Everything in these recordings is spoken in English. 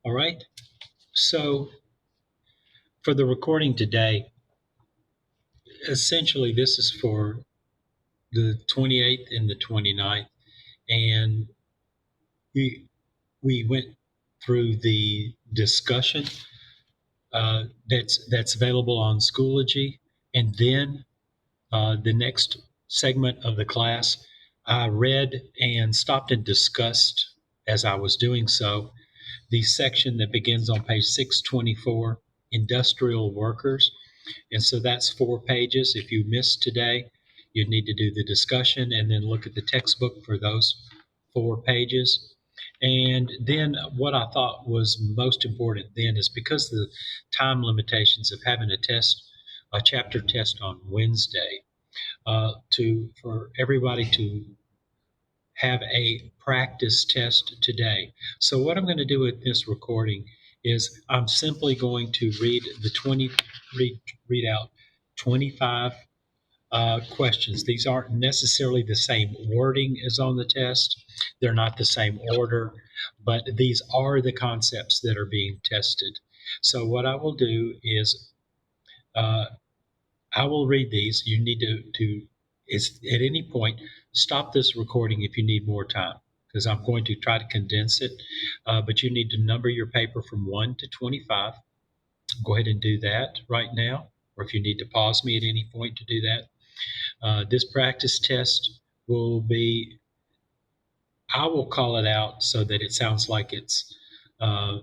All right. So for the recording today, essentially this is for the 28th and the 29th. And we, we went through the discussion that's available on Schoology. And then the next segment of the class, I read and stopped and discussed as I was doing so the section that begins on page 624, industrial workers. And so that's 4 pages. If you missed today, you'd need to do the discussion and then look at the textbook for those 4 pages. And then what I thought was most important then is because of the time limitations of having a chapter test on Wednesday, for everybody to have a practice test today. So what I'm going to do with this recording is I'm simply going to read out 25 questions. These aren't necessarily the same wording as on the test. They're not the same order, but these are the concepts that are being tested. So what I will do is uh, I will read these. You need to is at any point stop this recording if you need more time because I'm going to try to condense it. But you need to number your paper from 1 to 25. Go ahead and do that right now, or if you need to pause me at any point to do that. This practice test will be, I will call it out so that it sounds like it's uh,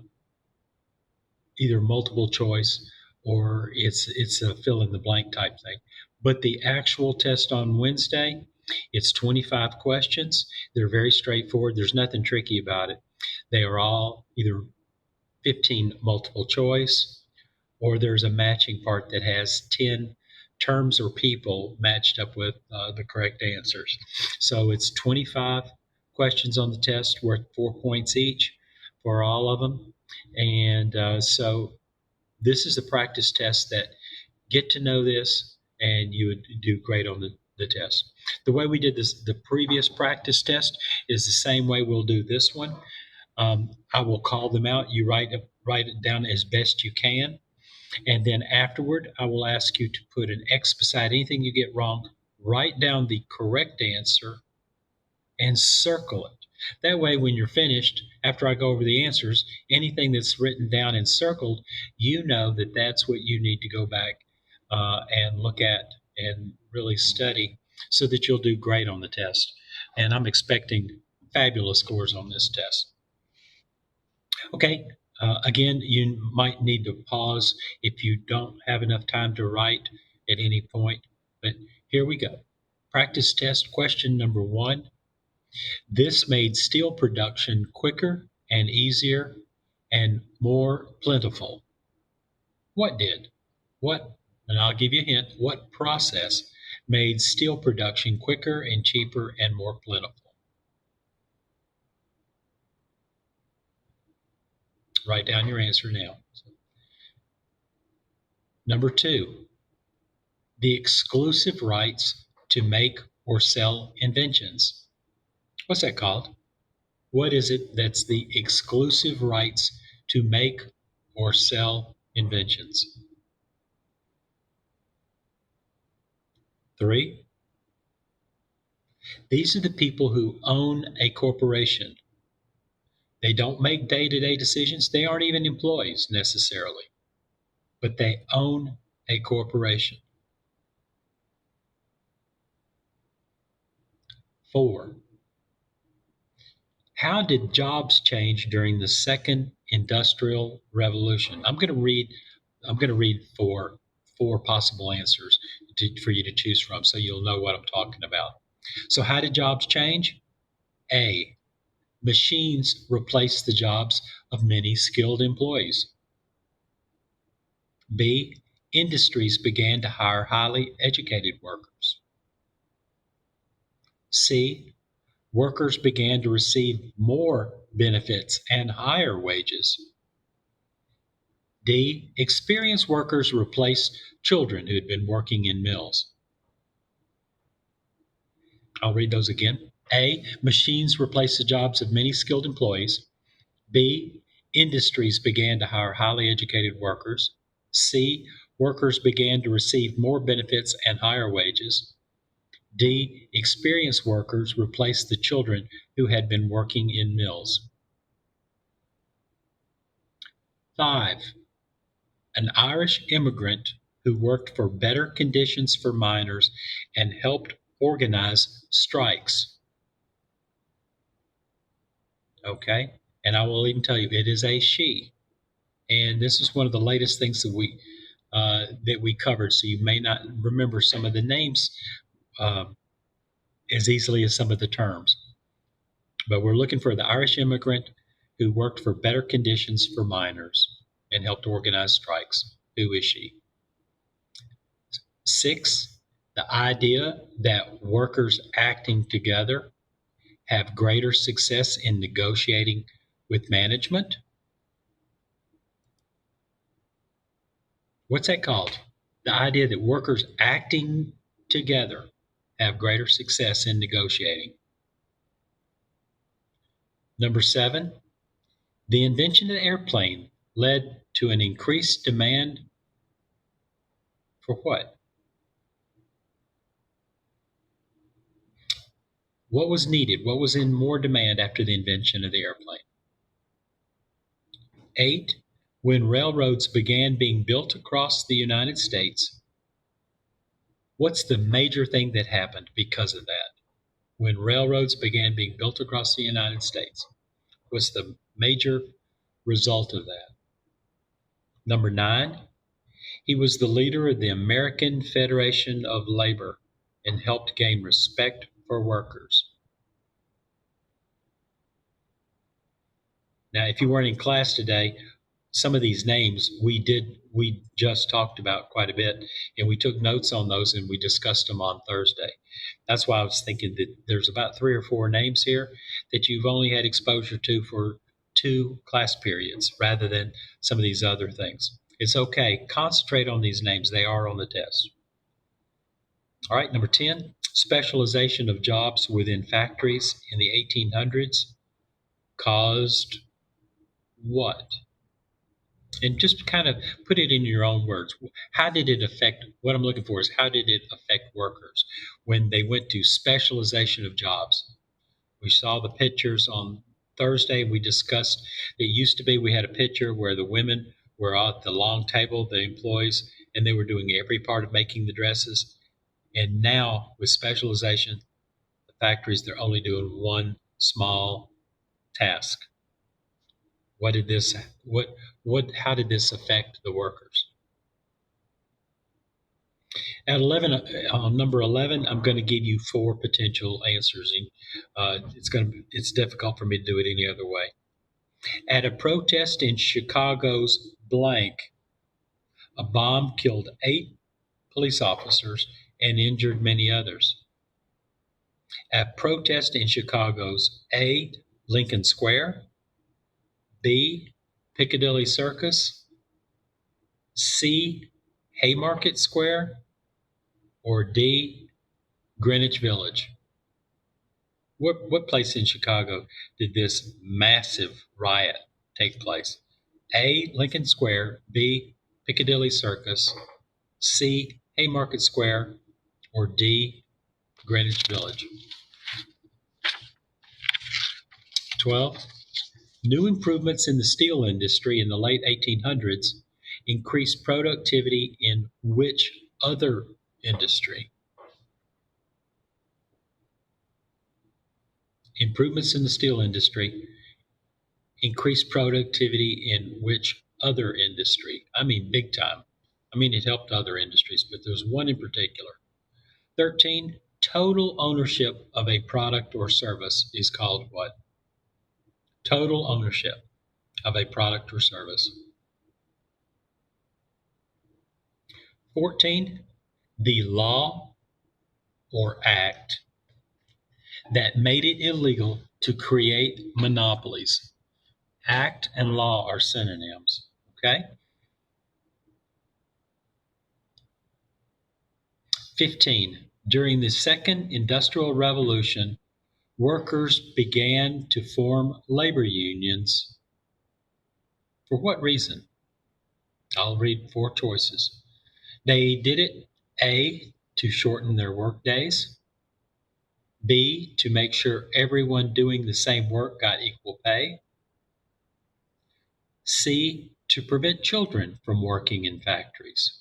either multiple choice or it's a fill in the blank type thing. But the actual test on Wednesday, it's 25 questions. They're very straightforward. There's nothing tricky about it. They are all either 15 multiple choice or there's a matching part that has 10 terms or people matched up with the correct answers. So it's 25 questions on the test worth 4 points each for all of them. And so this is a practice test that get to know this and you would do great on the test. The way we did this, the previous practice test, is the same way we'll do this one. I will call them out. You write it down as best you can. And then afterward, I will ask you to put an X beside anything you get wrong. Write down the correct answer and circle it. That way, when you're finished, after I go over the answers, anything that's written down and circled, you know that that's what you need to go back and look at and really study so that you'll do great on the test. And I'm expecting fabulous scores on this test. Okay, again, you might need to pause if you don't have enough time to write at any point, but here we go. Practice test question number 1. This made steel production quicker and easier and more plentiful. What did? What, and I'll give you a hint, what process made steel production quicker and cheaper and more plentiful? Write down your answer now. Number 2, the exclusive rights to make or sell inventions. What's that called? What is it that's the exclusive rights to make or sell inventions? 3, these are the people who own a corporation. They don't make day-to-day decisions. They aren't even employees necessarily, but they own a corporation. 4, how did jobs change during the second industrial revolution? I'm going to read four possible answers for you to choose from so you'll know what I'm talking about. So how did jobs change? A, machines replaced the jobs of many skilled employees. B, industries began to hire highly educated workers. C, workers began to receive more benefits and higher wages. D, experienced workers replaced children who had been working in mills. I'll read those again. A, machines replaced the jobs of many skilled employees. B, Industries began to hire highly educated workers. C. Workers began to receive more benefits and higher wages. D. Experienced workers replaced the children who had been working in mills. 5. An Irish immigrant who worked for better conditions for miners and helped organize strikes. Okay, and I will even tell you it is a she. And this is one of the latest things that we covered, so you may not remember some of the names uh, as easily as some of the terms. But we're looking for the Irish immigrant who worked for better conditions for miners and helped organize strikes. Who is she? 6, the idea that workers acting together have greater success in negotiating with management. What's that called? The idea that workers acting together have greater success in negotiating. Number 7, the invention of the airplane led to an increased demand for what? What was needed? What was in more demand after the invention of the airplane? 8, when railroads began being built across the United States, what's the major thing that happened because of that? When railroads began being built across the United States, what's the major result of that? Number 9, he was the leader of the American Federation of Labor and helped gain respect for workers. Now, if you weren't in class today, some of these names we just talked about quite a bit, and we took notes on those and we discussed them on Thursday. That's why I was thinking that there's about 3 or 4 names here that you've only had exposure to for 2 class periods rather than some of these other things. It's okay. Concentrate on these names. They are on the test. All right, number 10, specialization of jobs within factories in the 1800s caused what? And just kind of put it in your own words. How did it affect? What I'm looking for is how did it affect workers when they went to specialization of jobs? We saw the pictures on Thursday. We discussed it used to be we had a picture where the women were at the long table, the employees, and they were doing every part of making the dresses. And now with specialization, the factories, they're only doing one small task. What did this how did this affect the workers? At 11, number 11, I'm going to give you 4 potential answers. It's difficult for me to do it any other way. At a protest in Chicago's blank, a bomb killed 8 police officers and injured many others. At protest in Chicago's A, Lincoln Square, B, Piccadilly Circus, C, Haymarket Square, or D, Greenwich Village. What place in Chicago did this massive riot take place? A, Lincoln Square, B, Piccadilly Circus, C, Haymarket Square, or D, Greenwich Village. 12. New improvements in the steel industry in the late 1800s increased productivity in which other industry? Improvements in the steel industry increased productivity in which other industry? I mean, big time. I mean, it helped other industries, but there's one in particular. 13, total ownership of a product or service is called what? Total ownership of a product or service. 14, the law or act that made it illegal to create monopolies. Act and law are synonyms, okay? 15, during the Second Industrial Revolution, workers began to form labor unions. For what reason? I'll read four choices. They did it, A, to shorten their work days, B, to make sure everyone doing the same work got equal pay, C, to prevent children from working in factories,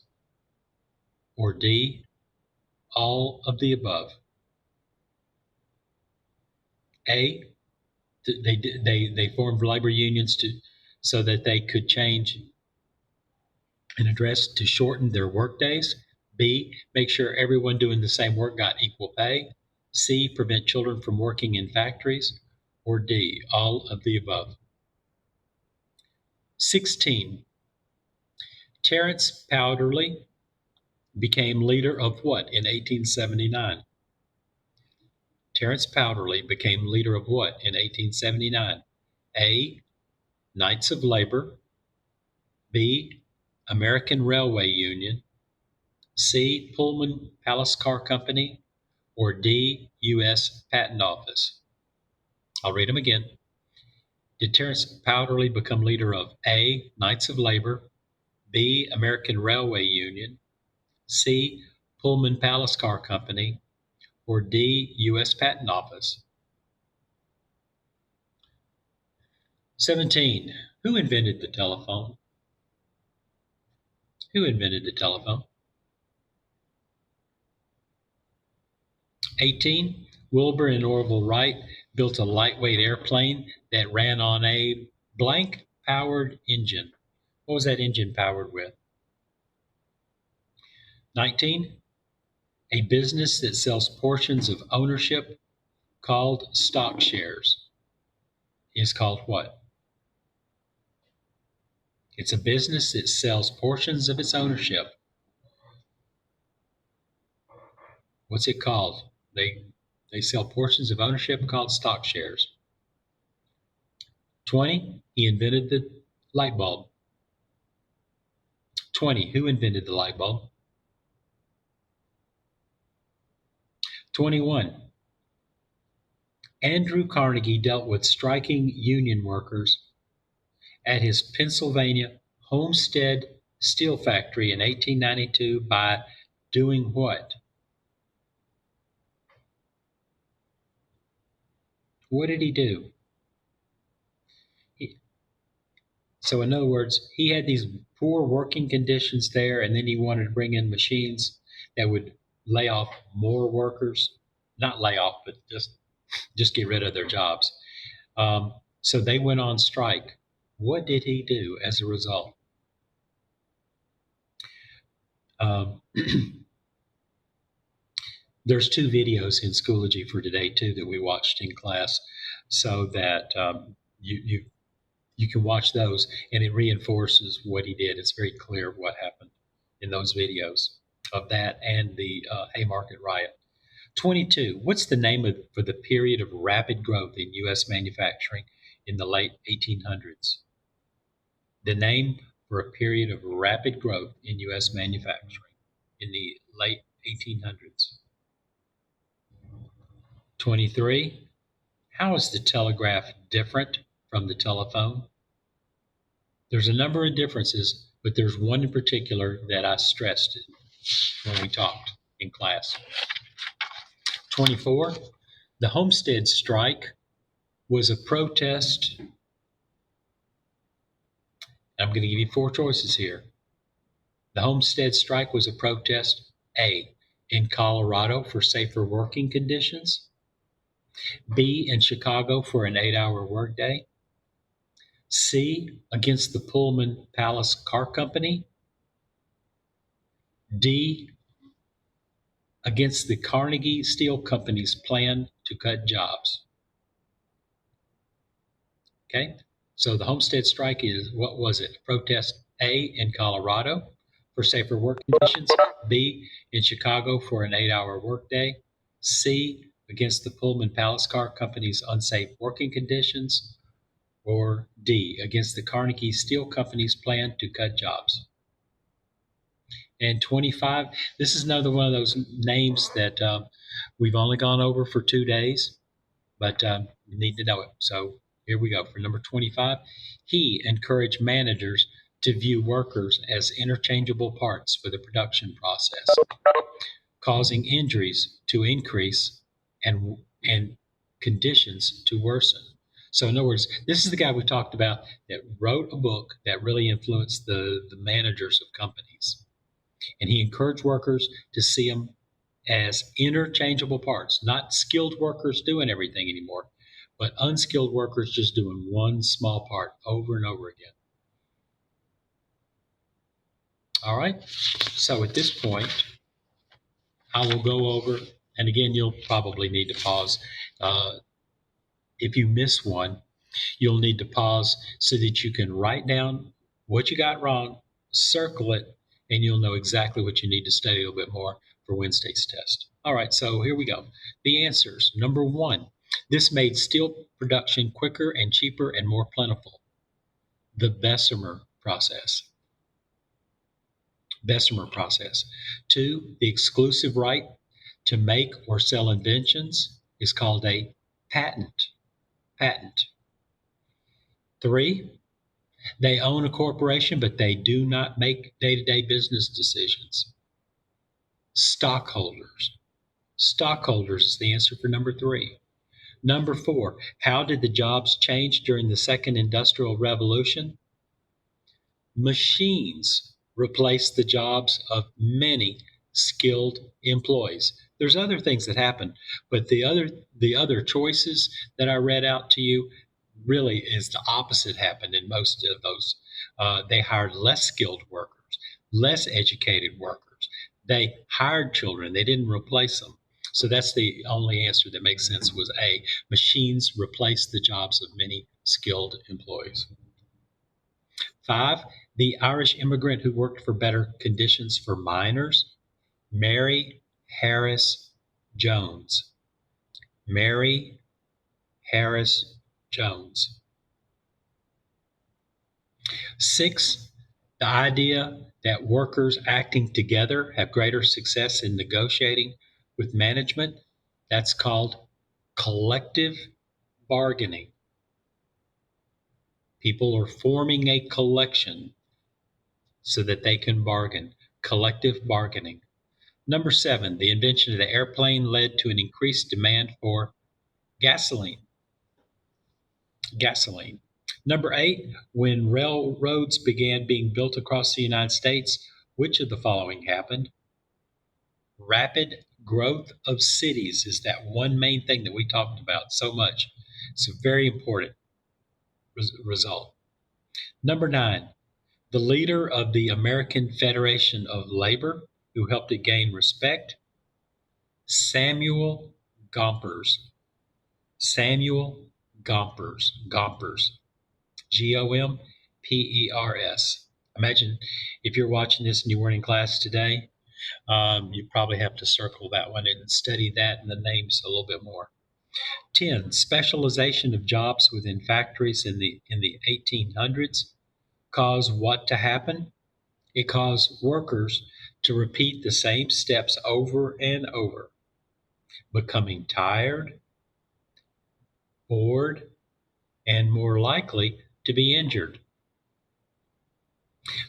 or D, all of the above. A, they formed labor unions so that they could change and address to shorten their work days. B, make sure everyone doing the same work got equal pay. C, prevent children from working in factories. Or D, all of the above. 16. Terence Powderly became leader of what in 1879? Terence Powderly became leader of what in 1879? A, Knights of Labor. B, American Railway Union. C, Pullman Palace Car Company. Or D, U.S. Patent Office. I'll read them again. Did Terence Powderly become leader of A, Knights of Labor, B, American Railway Union, C, Pullman Palace Car Company, or D, U.S. Patent Office? 17. Who invented the telephone? Who invented the telephone? 18. Wilbur and Orville Wright built a lightweight airplane that ran on a blank powered engine. What was that engine powered with? 19. A business that sells portions of ownership called stock shares is called what? It's a business that sells portions of its ownership. What's it called? They sell portions of ownership called stock shares. 20. He invented the light bulb. 20. Who invented the light bulb? 21. Andrew Carnegie dealt with striking union workers at his Pennsylvania Homestead Steel Factory in 1892 by doing what? What did he do? So in other words, he had these poor working conditions there, and then he wanted to bring in machines that would lay off more workers. Not lay off, but just get rid of their jobs. So they went on strike. What did he do as a result? There's two videos in Schoology for today too that we watched in class, so that you can watch those, and it reinforces what he did. It's very clear what happened in those videos of that and the Haymarket riot. 22. What's the name for the period of rapid growth in U.S. manufacturing in the late 1800s? The name for a period of rapid growth in U.S. manufacturing in the late 1800s. 23. How is the telegraph different from the telephone? There's a number of differences, but there's one in particular that I stressed when we talked in class. 24. The Homestead Strike was a protest. I'm going to give you four choices here. The Homestead Strike was a protest, A, in Colorado for safer working conditions, B, in Chicago for an 8-hour workday, C, against the Pullman Palace Car Company, D, against the Carnegie Steel Company's plan to cut jobs. Okay, so the Homestead Strike is, what was it? Protest A, in Colorado for safer work conditions, B, in Chicago for an 8-hour workday, C, against the Pullman Palace Car Company's unsafe working conditions, or D, against the Carnegie Steel Company's plan to cut jobs. And 25, this is another one of those names that we've only gone over for 2 days, but you need to know it. So Here we go. For number 25, he encouraged managers to view workers as interchangeable parts for the production process, causing injuries to increase and conditions to worsen. So, in other words, this is the guy we talked about that wrote a book that really influenced the managers of companies. And he encouraged workers to see them as interchangeable parts, not skilled workers doing everything anymore, but unskilled workers just doing one small part over and over again. All right. So at this point, I will go over, and again, you'll probably need to pause. If you miss one, you'll need to pause so that you can write down what you got wrong, circle it, and you'll know exactly what you need to study a little bit more for Wednesday's test. All right, so here we go. The answers. Number 1, this made steel production quicker and cheaper and more plentiful. The Bessemer process. Bessemer process. 2, the exclusive right to make or sell inventions is called a patent. Patent. 3, they own a corporation, but they do not make day-to-day business decisions. Stockholders. Stockholders is the answer for number 3. Number 4, how did the jobs change during the Second Industrial Revolution? Machines replaced the jobs of many skilled employees. There's other things that happen, but the other choices that I read out to you really is the opposite happened in most of those. They hired less skilled workers, less educated workers. They hired children. They didn't replace them. So that's the only answer that makes sense was A. Machines replaced the jobs of many skilled employees. 5, the Irish immigrant who worked for better conditions for miners, Mary Harris Jones. Mary Harris Jones. 6, the idea that workers acting together have greater success in negotiating with management, that's called collective bargaining. People are forming a collection so that they can bargain. Collective bargaining. Number 7, the invention of the airplane led to an increased demand for gasoline. Gasoline. Number 8, when railroads began being built across the United States, which of the following happened? Rapid growth of cities is that one main thing that we talked about so much. It's a very important result. Number 9, the leader of the American Federation of Labor, who helped it gain respect, Samuel Gompers. Samuel Gompers. Gompers. Gompers. Imagine if you're watching this and you weren't in class today, you probably have to circle that one and study that and the names a little bit more. 10, specialization of jobs within factories in the 1800s caused what to happen? It caused workers to repeat the same steps over and over, becoming tired, bored, and more likely to be injured.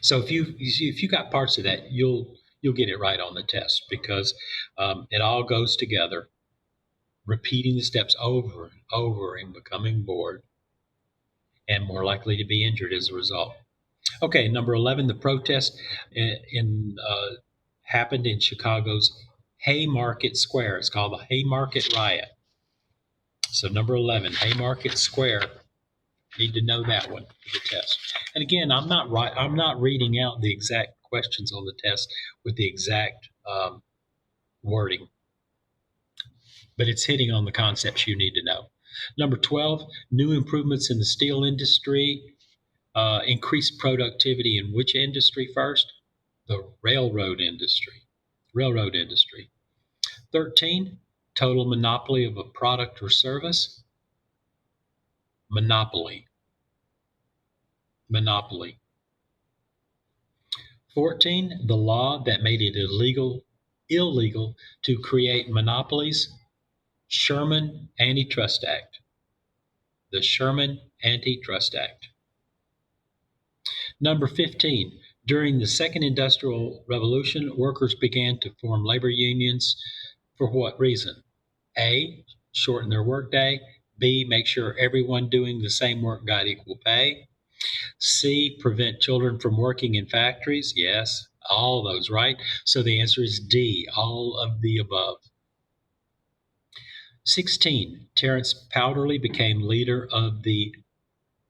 So if you got parts of that, you'll get it right on the test because it all goes together. Repeating the steps over and over and becoming bored and more likely to be injured as a result. Okay, number 11, the protest happened in Chicago's Haymarket Square. It's called the Haymarket Riot. So number 11, Haymarket Square. Need to know that one for the test. And again, I'm not reading out the exact questions on the test with the exact wording, but it's hitting on the concepts you need to know. Number 12, new improvements in the steel industry increased productivity in which industry first? The railroad industry. Railroad industry. 13, total monopoly of a product or service. Monopoly. Monopoly. 14, the law that made it illegal to create monopolies. Sherman Antitrust Act. the Sherman Antitrust Act. Number 15, during the Second Industrial Revolution, workers began to form labor unions for what reason? A, shorten their workday. B, make sure everyone doing the same work got equal pay. C, prevent children from working in factories. Yes, all those, right? So the answer is D, all of the above. 16, Terence Powderly became leader of the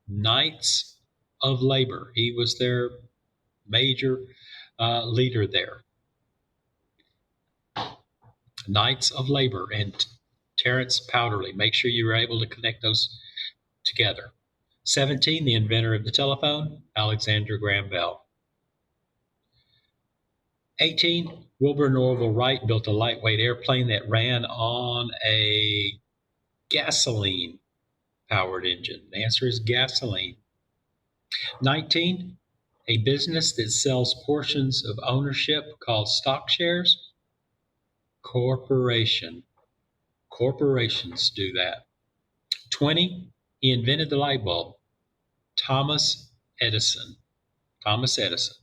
Knights of Labor. He was their major leader there. Knights of Labor and Terence Powderly. Make sure you were able to connect those together. 17, the inventor of the telephone, Alexander Graham Bell. 18, Wilbur Norval Wright built a lightweight airplane that ran on a gasoline-powered engine. The answer is gasoline. 19, a business that sells portions of ownership called stock shares. Corporation. Corporations do that. 20, he invented the light bulb. Thomas Edison. Thomas Edison.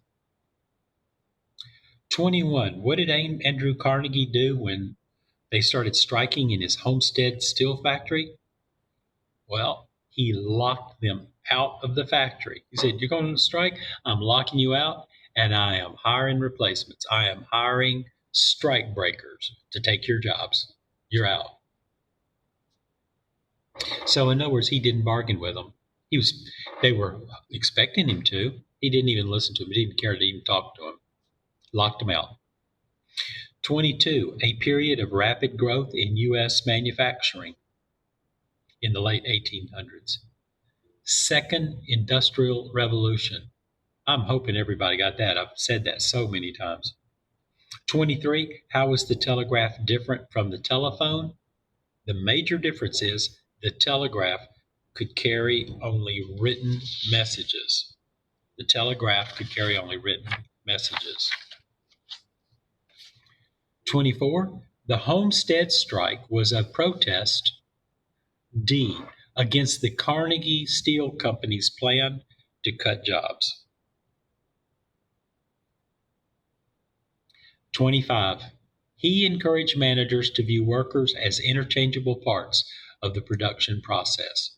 21, what did Andrew Carnegie do when they started striking in his Homestead steel factory? Well, he locked them out of the factory. He said, you're going to strike? I'm locking you out, and I am hiring replacements. I am hiring strike breakers to take your jobs. You're out. So in other words, he didn't bargain with them. They were expecting him to. He didn't even listen to them. He didn't care to even talk to them. Locked them out. 22, a period of rapid growth in U.S. manufacturing in the late 1800s. Second Industrial Revolution. I'm hoping everybody got that. I've said that so many times. 23, how is the telegraph different from the telephone? The major difference is the telegraph could carry only written messages. The telegraph could carry only written messages. 24, the Homestead Strike was a protest, D, against the Carnegie Steel Company's plan to cut jobs. 25, he encouraged managers to view workers as interchangeable parts of the production process,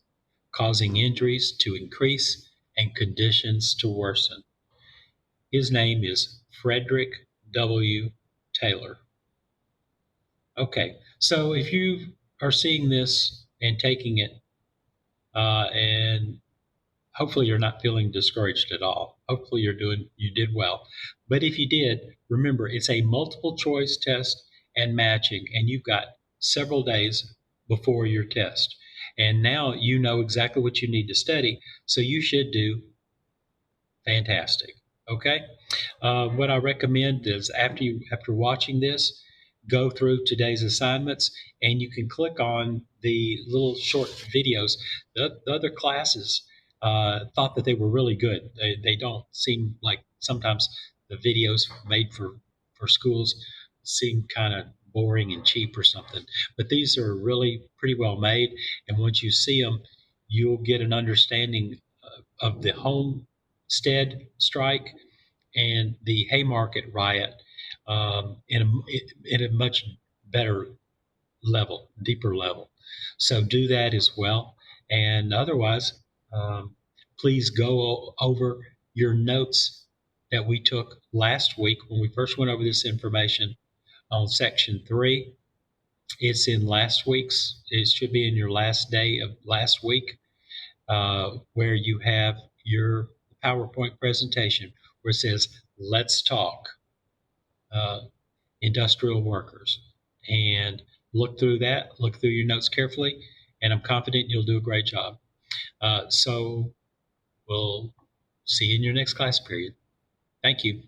causing injuries to increase and conditions to worsen. His name is Frederick W. Taylor. Okay, so if you are seeing this and taking it, and hopefully you're not feeling discouraged at all. Hopefully you did well. But if you did, remember it's a multiple choice test and matching, and you've got several days before your test. And now you know exactly what you need to study, so you should do fantastic. Okay? What I recommend is after watching this, go through today's assignments, and you can click on the little short videos. The other classes thought that they were really good. They don't seem like sometimes the videos made for schools seem kind of boring and cheap or something. But these are really pretty well made, and once you see them, you'll get an understanding of the Homestead Strike and the Haymarket riot in a much better level, deeper level. So do that as well. And otherwise, please go over your notes that we took last week when we first went over this information on section 3. It's in last week's, it should be in your last day of last week, where you have your PowerPoint presentation where it says, let's talk industrial workers. And look through that, look through your notes carefully, and I'm confident you'll do a great job. So we'll see you in your next class period. Thank you.